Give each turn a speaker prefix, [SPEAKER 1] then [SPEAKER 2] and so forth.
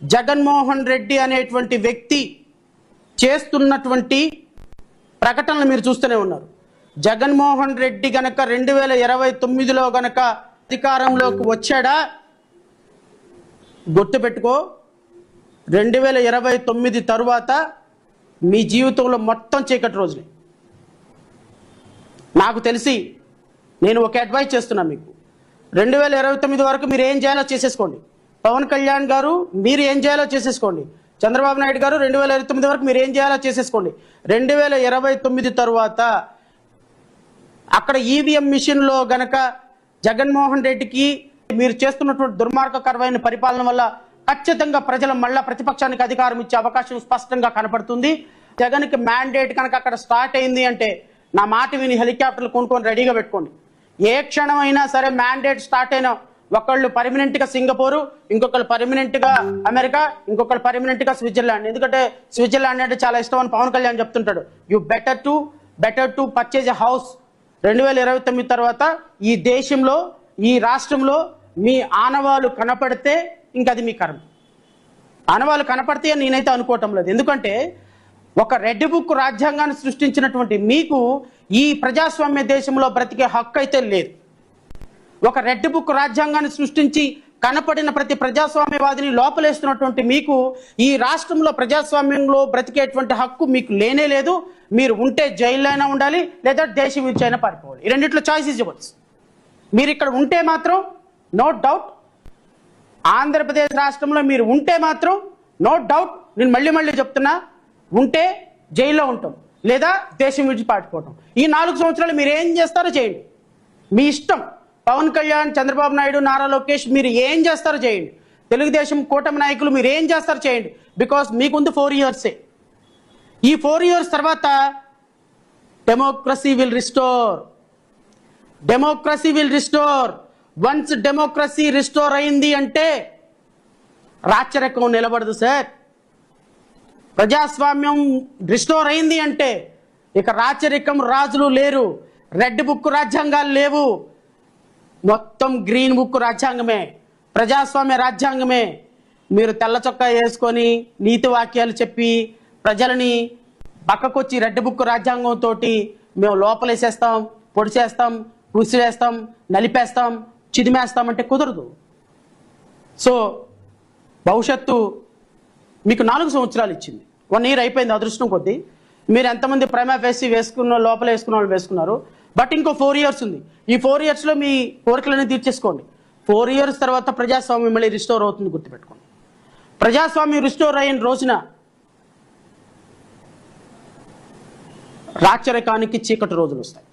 [SPEAKER 1] జగన్మోహన్ రెడ్డి అనేటువంటి వ్యక్తి చేస్తున్నటువంటి ప్రకటనలు మీరు చూస్తూనే ఉన్నారు. జగన్మోహన్ రెడ్డి గనక 2029లో గనక అధికారంలోకి వచ్చాడా, గుర్తుపెట్టుకో, 2029 తరువాత మీ జీవితంలో మొత్తం చీకటి రోజులే. నాకు తెలిసి నేను ఒక అడ్వైస్ చేస్తున్నా మీకు, 2029 వరకు మీరు ఏం చేయాలో చేసేసుకోండి. పవన్ కళ్యాణ్ గారు మీరు ఏం చేయాలో చేసేసుకోండి. చంద్రబాబు నాయుడు గారు 2029 వరకు మీరు ఏం చేయాలో చేసేసుకోండి. 2029 తరువాత అక్కడ ఈవీఎం మిషన్లో గనక జగన్మోహన్ రెడ్డికి మీరు చేస్తున్నటువంటి దుర్మార్గకరమైన పరిపాలన వల్ల ఖచ్చితంగా ప్రజలు మళ్ళా ప్రతిపక్షానికి అధికారం ఇచ్చే అవకాశం స్పష్టంగా కనపడుతుంది. జగన్కి మ్యాండేట్ కనుక అక్కడ స్టార్ట్ అయింది అంటే నా మాట విని హెలికాప్టర్లు కొనుక్కొని రెడీగా పెట్టుకోండి. ఏ క్షణమైనా సరే మ్యాండేట్ స్టార్ట్ అయినా ఒకళ్ళు పర్మనెంట్గా సింగపూర్, ఇంకొకళ్ళు పర్మనెంట్గా అమెరికా, ఇంకొకళ్ళు పర్మనెంట్గా స్విట్జర్లాండ్. ఎందుకంటే స్విట్జర్లాండ్ అంటే చాలా ఇష్టం అని పవన్ కళ్యాణ్ చెప్తుంటాడు. You better to purchase a house. 2029 తర్వాత ఈ దేశంలో, ఈ రాష్ట్రంలో మీ ఆనవాళ్ళు కనపడితే ఇంక అది మీ కర్మ. ఆనవాళ్ళు కనపడితే అని నేనైతే అనుకోవటం లేదు. ఎందుకంటే ఒక రెడ్ బుక్ రాజ్యాంగాన్ని సృష్టించినటువంటి మీకు ఈ ప్రజాస్వామ్య దేశంలో బ్రతికే హక్కు అయితే లేదు. ఒక రెడ్ బుక్ రాజ్యాంగాన్ని సృష్టించి కనపడిన ప్రతి ప్రజాస్వామ్యవాదిని లోపలేస్తున్నటువంటి మీకు ఈ రాష్ట్రంలో ప్రజాస్వామ్యంలో బ్రతికేటువంటి హక్కు మీకు లేనే లేదు. మీరు ఉంటే జైల్లో అయినా ఉండాలి, లేదా దేశం విడిచి అయినా పారిపోవాలి. ఈ రెండిట్లో చాయిస్ ఇస్ యువర్స్. మీరు ఇక్కడ ఉంటే మాత్రం నో డౌట్, ఆంధ్రప్రదేశ్ రాష్ట్రంలో మీరు ఉంటే మాత్రం నో డౌట్, నేను మళ్ళీ చెప్తున్నా, ఉంటే జైల్లో ఉంటాం, లేదా దేశం విడిచి పారిపోవటం. ఈ 4 సంవత్సరాలు మీరు ఏం చేస్తారో చేయండి, మీ ఇష్టం. పవన్ కళ్యాణ్, చంద్రబాబు నాయుడు, నారా లోకేష్ మీరు ఏం చేస్తారో చేయండి. తెలుగుదేశం కూటమి నాయకులు మీరు ఏం చేస్తారో చేయండి. బికాస్ మీకుంది 4 ఇయర్సే. ఈ 4 ఇయర్స్ తర్వాత democracy will restore. Once democracy restore అయింది అంటే రాచరికం నిలబడదు సార్. ప్రజాస్వామ్యం రిస్టోర్ అయింది అంటే ఇక రాచరికం, రాజులు లేరు, రెడ్ బుక్ రాజ్యాంగాలు లేవు, మొత్తం గ్రీన్ బుక్ రాజ్యాంగమే, ప్రజాస్వామ్య రాజ్యాంగమే. మీరు తెల్ల చొక్కా వేసుకొని నీతి వాక్యాలు చెప్పి ప్రజలని పక్కకొచ్చి రెడ్ బుక్ రాజ్యాంగంతో మేము లోపలేసేస్తాం, పొడిచేస్తాం, ఉసిరేస్తాం, నలిపేస్తాం, చిదిమేస్తామంటే కుదరదు. సో భవిష్యత్తు మీకు 4 సంవత్సరాలు ఇచ్చింది. 1 ఇయర్ అయిపోయింది అదృష్టం కొద్దీ. మీరు ఎంతమంది ప్రైమా ఫేసి వేసుకున్న లోపల వేసుకున్న వాళ్ళు వేసుకున్నారు. బట్ ఇంకో 4 ఇయర్స్ ఉంది. ఈ 4 ఇయర్స్లో మీ కోరికలన్నీ తీర్చేసుకోండి. 4 ఇయర్స్ తర్వాత ప్రజాస్వామ్యం మళ్ళీ రిస్టోర్ అవుతుంది, గుర్తుపెట్టుకోండి. ప్రజాస్వామ్యం రిస్టోర్ అయిన రోజున రాచరికానికి చీకటి రోజులు వస్తాయి.